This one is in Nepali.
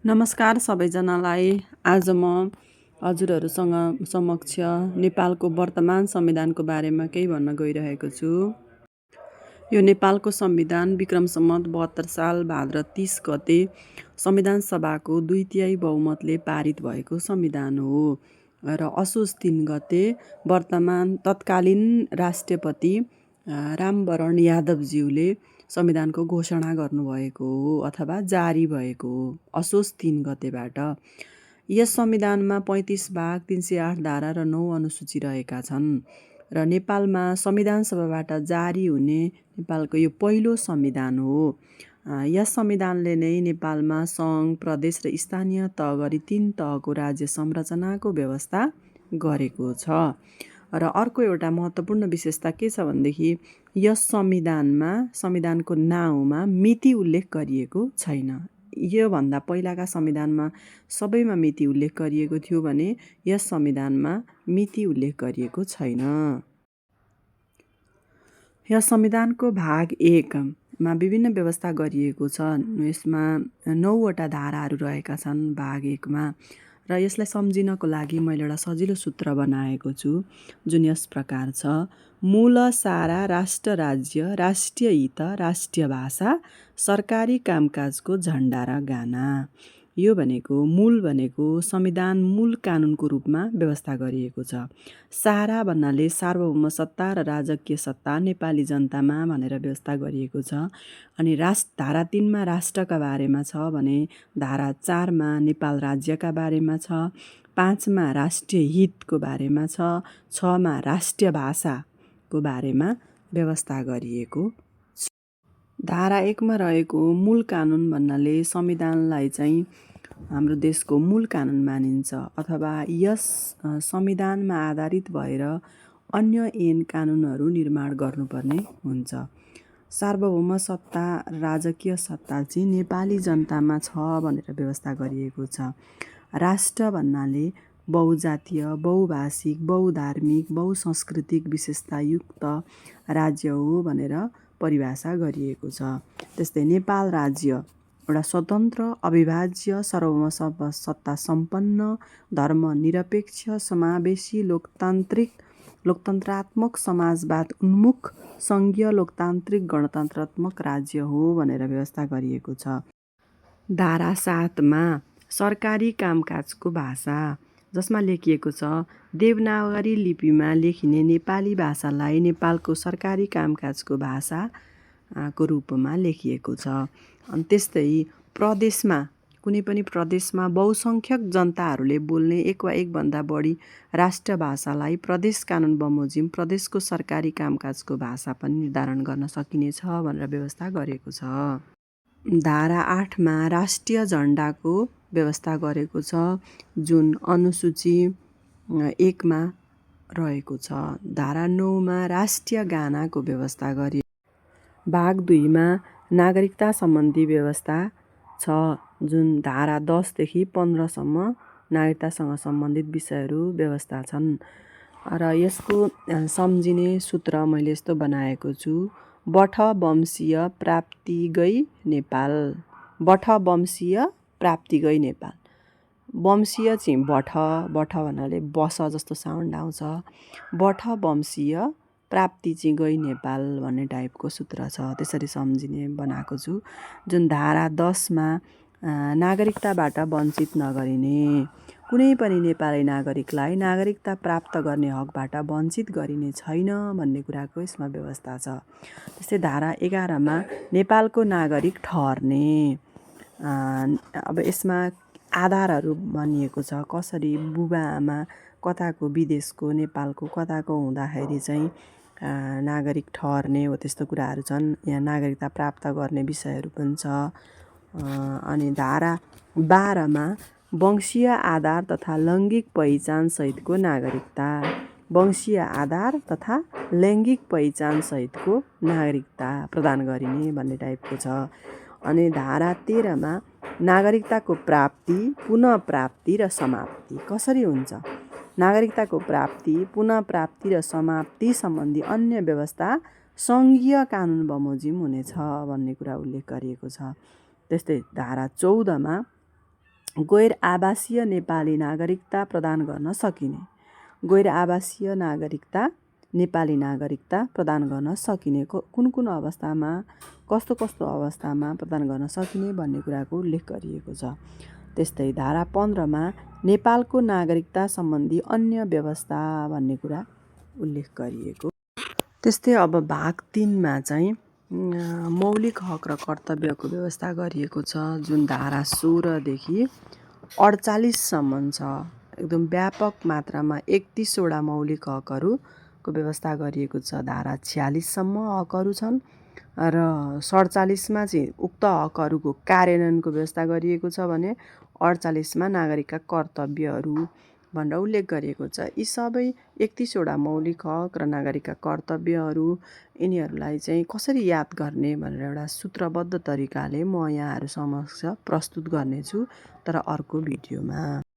नमस्कार सबैजनालाई। आज म हजुरहरूसँग समक्ष नेपालको वर्तमान संविधानको बारेमा केही भन्न गइरहेको छु। यो नेपालको संविधान विक्रम सम्वत 72 साल भाद्र 30 गते संविधान सभाको 2/3 बहुमतले पारित भएको संविधान हो र असोज 3 गते वर्तमान तत्कालीन राष्ट्रपति रामवरण यादवज्यूले संविधानको घोषणा गर्नुभएको हो अथवा जारी भएको हो असोज 3 गतेबाट। यस संविधानमा 35 भाग 308 धारा र 9 अनुसूची रहेका छन् र नेपालमा संविधान सभाबाट जारी हुने नेपालको यो पहिलो संविधान हो। यस संविधानले नै नेपालमा सङ्घ, प्रदेश र स्थानीय तह गरी 3 तहको राज्य संरचनाको व्यवस्था गरेको छ। र अर्को एउटा महत्त्वपूर्ण विशेषता के छ भनेदेखि यस संविधानको नाउँमा मिति उल्लेख गरिएको छैन। योभन्दा पहिलाका संविधानमा सबैमा मिति उल्लेख गरिएको थियो भने यस संविधानमा मिति उल्लेख गरिएको छैन। यस संविधानको भाग 1 मा विभिन्न व्यवस्था गरिएको छ। यसमा 9 वटा धाराहरू रहेका छन् भाग 1 मा र यसलाई सम्झिनको लागि मैले एउटा सजिलो सूत्र बनाएको छु जुन यस प्रकार छ। मूल सारा राष्ट्र राज्य राष्ट्रिय हित राष्ट्रिय भाषा सरकारी कामकाजको झण्डा र गाना। यो भनेको मूल भनेको संविधान मूल कानुनको रूपमा व्यवस्था गरिएको छ। सारा भन्नाले सार्वभौम सत्ता र राजकीय सत्ता नेपाली जनतामा भनेर व्यवस्था गरिएको छ। अनि धारा 3 मा राष्ट्रका बारेमा छ भने धारा 4 मा नेपाल राज्यका बारेमा छ, 5 मा राष्ट्रिय हितको बारेमा छ, 6 मा राष्ट्रिय भाषाको बारेमा व्यवस्था गरिएको छ। धारा 1 मा रहेको मूल कानुन भन्नाले संविधानलाई चाहिँ हाम्रो देशको मूल कानुन मानिन्छ अथवा यस संविधानमा आधारित भएर अन्य ऐन कानुनहरू निर्माण गर्नुपर्ने हुन्छ। सार्वभौम सत्ता राजकीय सत्ता चाहिँ नेपाली जनतामा छ भनेर व्यवस्था गरिएको छ। राष्ट्र भन्नाले बहुजातीय, बहुभाषिक, बहुधार्मिक, बहुसांस्कृतिक विशेषतायुक्त राज्य हो भनेर परिभाषा गरिएको छ। त्यस्तै नेपाल राज्य एउटा स्वतन्त्र, अविभाज्य, सार्वभौम सत्ता सम्पन्न, धर्मनिरपेक्ष, समावेशी, लोकतन्त्रात्मक, समाजवाद उन्मुख, सङ्घीय लोकतान्त्रिक गणतन्त्रात्मक राज्य हो भनेर व्यवस्था गरिएको छ। धारा 7 मा सरकारी कामकाजको भाषा जसमा लेखिएको छ देवनागरी लिपिमा लेखिने नेपाली भाषालाई नेपालको सरकारी कामकाजको भाषाको रूपमा लेखिएको छ। अनि त्यस्तै प्रदेशमा कुनै पनि प्रदेशमा बहुसङ्ख्यक जनताहरूले बोल्ने एक वा एकभन्दा बढी राष्ट्र भाषालाई प्रदेश कानुन बमोजिम प्रदेशको सरकारी कामकाजको भाषा पनि निर्धारण गर्न सकिनेछ भनेर व्यवस्था गरेको छ। धारा 8 मा राष्ट्रिय झण्डाको व्यवस्था गरेको छ जुन अनुसूची 1 मा रहेको छ। धारा 9 मा राष्ट्रिय गानाको व्यवस्था गरिएको। भाग 2 मा नागरिकता सम्बन्धी व्यवस्था छ जुन धारा 10 देखि 15 सम्म नागरिकतासँग सम्बन्धित विषयहरू व्यवस्था छन् र यसको सम्झिने सूत्र मैले यस्तो बनाएको छु। बठ वंशीय प्राप्ति गई नेपाल। बठ वंशीय प्राप्ति गई नेपाल। वंशीय चाहिँ बठ भन्नाले बस जस्तो साउन्ड आउँछ। बठ वंशीय प्राप्ति चाहिँ गई नेपाल भन्ने टाइपको सूत्र छ, त्यसरी सम्झिने बनाएको छु। जुन धारा 10 मा नागरिकताबाट वञ्चित नगरिने, कुनै पनि नेपाली नागरिकलाई नागरिकता प्राप्त गर्ने हकबाट वञ्चित गरिने छैन भन्ने कुराको यसमा व्यवस्था छ। त्यस्तै धारा 11 मा नेपालको नागरिक ठहर्ने। अब यसमा आधारहरू भनिएको छ कसरी बुबा आमा कताको विदेशको नेपालको कताको हुँदाखेरि चाहिँ नागरिक ठहर्ने हो त्यस्तो कुराहरू छन्। यहाँ नागरिकता प्राप्त गर्ने विषयहरू पनि छ। अनि धारा 12 मा वंशीय आधार तथा लैङ्गिक पहिचान सहितको नागरिकता। वंशीय आधार तथा लैङ्गिक पहिचान सहितको नागरिकता प्रदान गरिने भन्ने टाइपको छ। अनि धारा 13 मा नागरिकताको प्राप्ति, पुनः प्राप्ति र समाप्ति कसरी हुन्छ। नागरिकताको प्राप्ति, पुनः प्राप्ति र समाप्ति सम्बन्धी अन्य व्यवस्था सङ्घीय कानुन बमोजिम हुनेछ भन्ने कुरा उल्लेख गरिएको छ। त्यस्तै धारा 14 मा गैर आवासीय नेपाली नागरिकता प्रदान गर्न सकिने। गैर आवासीय नागरिकता नेपाली नागरिकता प्रदान गर्न सकिने कुन कुन अवस्थामा, कस्तो कस्तो अवस्थामा प्रदान गर्न सकिने भन्ने कुराको उल्लेख गरिएको छ। त्यस्तै धारा 15मा नेपालको नागरिकता सम्बन्धी अन्य व्यवस्था भन्ने कुरा उल्लेख गरिएको। त्यस्तै अब भाग 3मा चाहिँ मौलिक हक र कर्तव्यको व्यवस्था गरिएको छ, जुन धारा 16 देखि 48सम्म छ। एकदम व्यापक मात्रामा 31वटा मौलिक हकहरूको व्यवस्था गरिएको छ। धारा 46सम्म हकहरू छन् र 47मा चाहिँ उक्त हकहरूको कार्यान्वयनको व्यवस्था गरिएको छ भने 48मा नागरिकका कर्तव्यहरू भनेर उल्लेख गरिएको छ। यी सबै 31वटा मौलिक हक र नागरिकका कर्तव्यहरू, यिनीहरूलाई चाहिँ कसरी याद गर्ने भनेर एउटा सूत्रबद्ध तरिकाले म यहाँहरू समक्ष प्रस्तुत गर्नेछु, तर अर्को भिडियोमा।